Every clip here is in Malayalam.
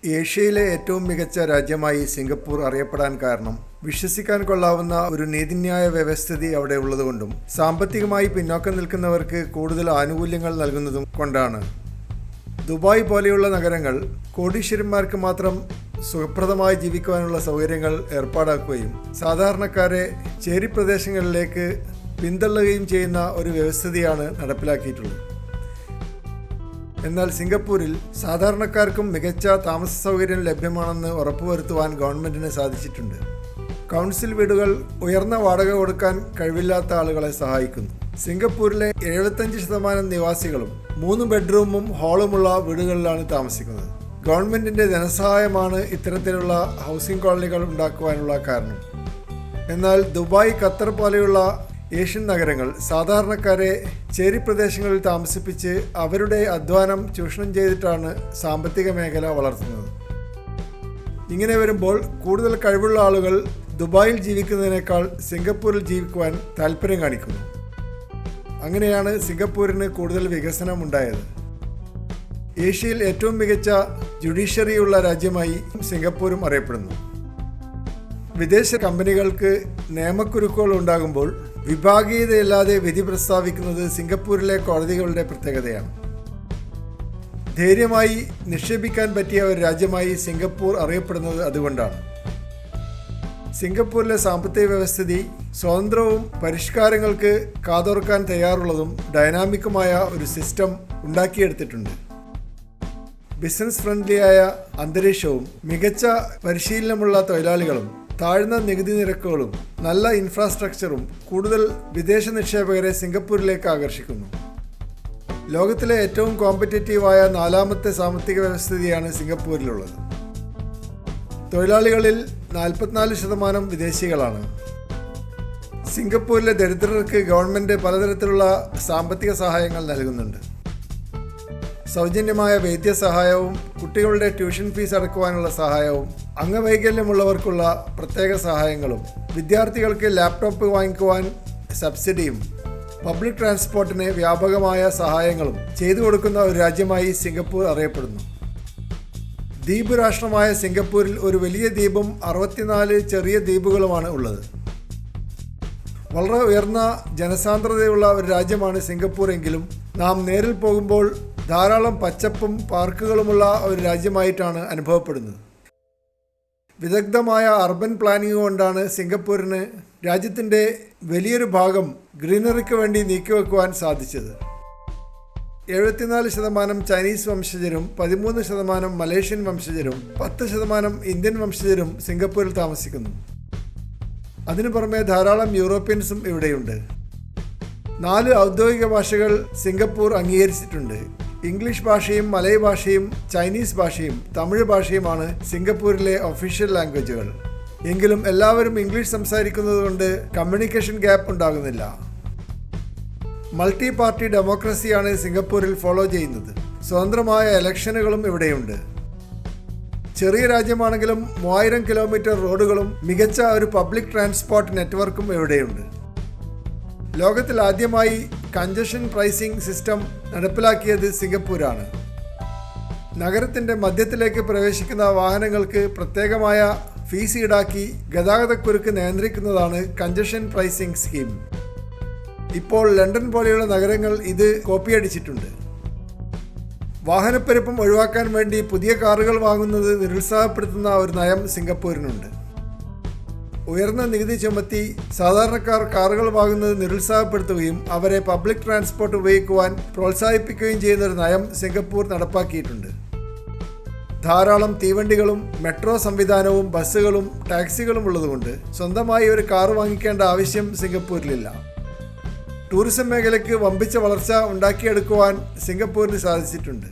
ഏഷ്യയിലെ ഏറ്റവും മികച്ച രാജ്യമായി സിംഗപ്പൂർ അറിയപ്പെടാൻ കാരണം വിശ്വസിക്കാൻ കൊള്ളാവുന്ന ഒരു നീതിന്യായ വ്യവസ്ഥിതി അവിടെ ഉള്ളതുകൊണ്ടും സാമ്പത്തികമായി പിന്നോക്കം നിൽക്കുന്നവർക്ക് കൂടുതൽ ആനുകൂല്യങ്ങൾ നൽകുന്നതും കൊണ്ടാണ്. ദുബായ് പോലെയുള്ള നഗരങ്ങൾ കോടീശ്വരന്മാർക്ക് മാത്രം സുഖപ്രദമായി ജീവിക്കുവാനുള്ള സൗകര്യങ്ങൾ ഏർപ്പാടാക്കുകയും സാധാരണക്കാരെ ചേരി പ്രദേശങ്ങളിലേക്ക് പിന്തള്ളുകയും ചെയ്യുന്ന ഒരു വ്യവസ്ഥിതിയാണ് നടപ്പിലാക്കിയിട്ടുള്ളത്. എന്നാൽ സിംഗപ്പൂരിൽ സാധാരണക്കാർക്കും മികച്ച താമസ സൗകര്യം ലഭ്യമാണെന്ന് ഉറപ്പുവരുത്തുവാൻ ഗവൺമെൻറ്റിന് സാധിച്ചിട്ടുണ്ട്. കൗൺസിൽ വീടുകൾ ഉയർന്ന വാടക കൊടുക്കാൻ കഴിവില്ലാത്ത ആളുകളെ സഹായിക്കുന്നു. സിംഗപ്പൂരിലെ 75% നിവാസികളും 3 ബെഡ്റൂമും ഹാളുമുള്ള വീടുകളിലാണ് താമസിക്കുന്നത്. ഗവൺമെൻറ്റിൻ്റെ ധനസഹായമാണ് ഇത്തരത്തിലുള്ള ഹൗസിംഗ് കോളനികൾ ഉണ്ടാക്കുവാനുള്ള കാരണം. എന്നാൽ ദുബായ്, ഖത്തർ പോലെയുള്ള ഏഷ്യൻ നഗരങ്ങൾ സാധാരണക്കാരെ ചേരി പ്രദേശങ്ങളിൽ താമസിപ്പിച്ച് അവരുടെ അധ്വാനം ചൂഷണം ചെയ്തിട്ടാണ് സാമ്പത്തിക മേഖല വളർത്തുന്നത്. ഇങ്ങനെ വരുമ്പോൾ കൂടുതൽ കഴിവുള്ള ആളുകൾ ദുബായിൽ ജീവിക്കുന്നതിനേക്കാൾ സിംഗപ്പൂരിൽ ജീവിക്കുവാൻ താല്പര്യം കാണിക്കുന്നു. അങ്ങനെയാണ് സിംഗപ്പൂരിന് കൂടുതൽ വികസനം ഉണ്ടായത്. ഏഷ്യയിൽ ഏറ്റവും മികച്ച ജുഡീഷ്യറിയുള്ള രാജ്യമായി സിംഗപ്പൂരും അറിയപ്പെടുന്നു. വിദേശ കമ്പനികൾക്ക് നിയമക്കുരുക്കുകൾ ഉണ്ടാകുമ്പോൾ വിഭാഗീയതയില്ലാതെ വിധി പ്രസ്താവിക്കുന്നത് സിംഗപ്പൂരിലെ കോടതികളുടെ പ്രത്യേകതയാണ്. ധൈര്യമായി നിക്ഷേപിക്കാൻ പറ്റിയ ഒരു രാജ്യമായി സിംഗപ്പൂർ അറിയപ്പെടുന്നത് അതുകൊണ്ടാണ്. സിംഗപ്പൂരിലെ സാമ്പത്തിക വ്യവസ്ഥിതി സ്വതന്ത്രവും പരിഷ്കാരങ്ങൾക്ക് കാതോർക്കാൻ തയ്യാറുള്ളതും ഡൈനാമിക്കുമായ ഒരു സിസ്റ്റം ഉണ്ടാക്കിയെടുത്തിട്ടുണ്ട്. ബിസിനസ് ഫ്രണ്ട്ലിയായ അന്തരീക്ഷവും മികച്ച പരിശീലനമുള്ള തൊഴിലാളികളും താഴ്ന്ന നികുതി നിരക്കുകളും നല്ല ഇൻഫ്രാസ്ട്രക്ചറും കൂടുതൽ വിദേശ നിക്ഷേപകരെ സിംഗപ്പൂരിലേക്ക് ആകർഷിക്കുന്നു. ലോകത്തിലെ ഏറ്റവും കോമ്പറ്റീറ്റീവായ 4ാമത്തെ സാമ്പത്തിക വ്യവസ്ഥിതിയാണ് സിംഗപ്പൂരിലുള്ളത്. തൊഴിലാളികളിൽ 44% വിദേശികളാണ്. സിംഗപ്പൂരിലെ ദരിദ്രർക്ക് ഗവൺമെൻറ് പലതരത്തിലുള്ള സാമ്പത്തിക സഹായങ്ങൾ നൽകുന്നുണ്ട്. സൗജന്യമായ വൈദ്യസഹായവും കുട്ടികളുടെ ട്യൂഷൻ ഫീസ് അടക്കുവാനുള്ള സഹായവും അംഗവൈകല്യമുള്ളവർക്കുള്ള പ്രത്യേക സഹായങ്ങളും വിദ്യാർത്ഥികൾക്ക് ലാപ്ടോപ്പ് വാങ്ങിക്കുവാൻ സബ്സിഡിയും പബ്ലിക് ട്രാൻസ്പോർട്ടിന് വ്യാപകമായ സഹായങ്ങളും ചെയ്തു കൊടുക്കുന്ന ഒരു രാജ്യമായി സിംഗപ്പൂർ അറിയപ്പെടുന്നു. ദ്വീപ് രാഷ്ട്രമായ സിംഗപ്പൂരിൽ ഒരു വലിയ ദ്വീപും 64 ചെറിയ ദ്വീപുകളുമാണ് ഉള്ളത്. വളരെ ഉയർന്ന ജനസാന്ദ്രതയുള്ള ഒരു രാജ്യമാണ് സിംഗപ്പൂർ എങ്കിലും നാം നേരിൽ പോകുമ്പോൾ ധാരാളം പച്ചപ്പും പാർക്കുകളുമുള്ള ഒരു രാജ്യമായിട്ടാണ് അനുഭവപ്പെടുന്നത്. വിദഗ്ധമായ അർബൻ പ്ലാനിംഗ് കൊണ്ടാണ് സിംഗപ്പൂരിന് രാജ്യത്തിൻ്റെ വലിയൊരു ഭാഗം ഗ്രീനറിക്ക് വേണ്ടി നീക്കിവെക്കുവാൻ സാധിച്ചത്. 74% ചൈനീസ് വംശജരും 13% മലേഷ്യൻ വംശജരും 10% ഇന്ത്യൻ വംശജരും സിംഗപ്പൂരിൽ താമസിക്കുന്നു. അതിനു പുറമെ ധാരാളം യൂറോപ്യൻസും ഇവിടെയുണ്ട്. 4 ഔദ്യോഗിക ഭാഷകൾ സിംഗപ്പൂർ അംഗീകരിച്ചിട്ടുണ്ട്. ഇംഗ്ലീഷ് ഭാഷയും മലയ് ഭാഷയും ചൈനീസ് ഭാഷയും തമിഴ് ഭാഷയുമാണ് സിംഗപ്പൂരിലെ ഒഫീഷ്യൽ ലാംഗ്വേജുകൾ. എങ്കിലും എല്ലാവരും ഇംഗ്ലീഷ് സംസാരിക്കുന്നത് കൊണ്ട് കമ്മ്യൂണിക്കേഷൻ ഗ്യാപ്പ് ഉണ്ടാകുന്നില്ല. മൾട്ടി പാർട്ടി ഡെമോക്രസിയാണ് സിംഗപ്പൂരിൽ ഫോളോ ചെയ്യുന്നത്. സ്വതന്ത്രമായ ഇലക്ഷനുകളും ഇവിടെയുണ്ട്. ചെറിയ രാജ്യമാണെങ്കിലും 3000 കിലോമീറ്റർ റോഡുകളും മികച്ച ഒരു പബ്ലിക് ട്രാൻസ്പോർട്ട് നെറ്റ്വർക്കും ഇവിടെയുണ്ട്. ലോകത്തിൽ ആദ്യമായി കൺജഷൻ പ്രൈസിംഗ് സിസ്റ്റം നടപ്പിലാക്കിയത് സിംഗപ്പൂരാണ്. നഗരത്തിൻ്റെ മധ്യത്തിലേക്ക് പ്രവേശിക്കുന്ന വാഹനങ്ങൾക്ക് പ്രത്യേകമായ ഫീസ് ഈടാക്കി ഗതാഗതക്കുരുക്ക് നിയന്ത്രിക്കുന്നതാണ് കൺജഷൻ പ്രൈസിംഗ് സ്കീം. ഇപ്പോൾ ലണ്ടൻ പോലെയുള്ള നഗരങ്ങൾ ഇത് കോപ്പിയടിച്ചിട്ടുണ്ട്. വാഹനപ്പെരുപ്പം ഒഴിവാക്കാൻ വേണ്ടി പുതിയ കാറുകൾ വാങ്ങുന്നത് നിരുത്സാഹപ്പെടുത്തുന്ന ഒരു നയം സിംഗപ്പൂരിനുണ്ട്. ഉയർന്ന നികുതി ചുമത്തി സാധാരണക്കാർ കാറുകൾ വാങ്ങുന്നത് നിരുത്സാഹപ്പെടുത്തുകയും അവരെ പബ്ലിക് ട്രാൻസ്പോർട്ട് ഉപയോഗിക്കുവാൻ പ്രോത്സാഹിപ്പിക്കുകയും ചെയ്യുന്ന ഒരു നയം സിംഗപ്പൂർ നടപ്പാക്കിയിട്ടുണ്ട്. ധാരാളം തീവണ്ടികളും മെട്രോ സംവിധാനവും ബസ്സുകളും ടാക്സികളും ഉള്ളതുകൊണ്ട് സ്വന്തമായി ഒരു കാർ വാങ്ങിക്കേണ്ട ആവശ്യം സിംഗപ്പൂരിലില്ല. ടൂറിസം മേഖലയ്ക്ക് വമ്പിച്ച വളർച്ച ഉണ്ടാക്കിയെടുക്കുവാൻ സിംഗപ്പൂരിന് സാധിച്ചിട്ടുണ്ട്.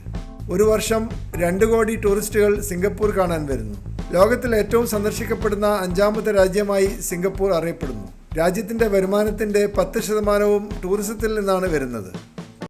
ഒരു വർഷം 2 കോടി ടൂറിസ്റ്റുകൾ സിംഗപ്പൂർ കാണാൻ വരുന്നു. ലോകത്തിൽ ഏറ്റവും സന്ദർശിക്കപ്പെടുന്ന 5ാമത്തെ രാജ്യമായി സിംഗപ്പൂർ അറിയപ്പെടുന്നു. രാജ്യത്തിൻ്റെ വരുമാനത്തിൻ്റെ 10% ടൂറിസത്തിൽ നിന്നാണ് വരുന്നത്.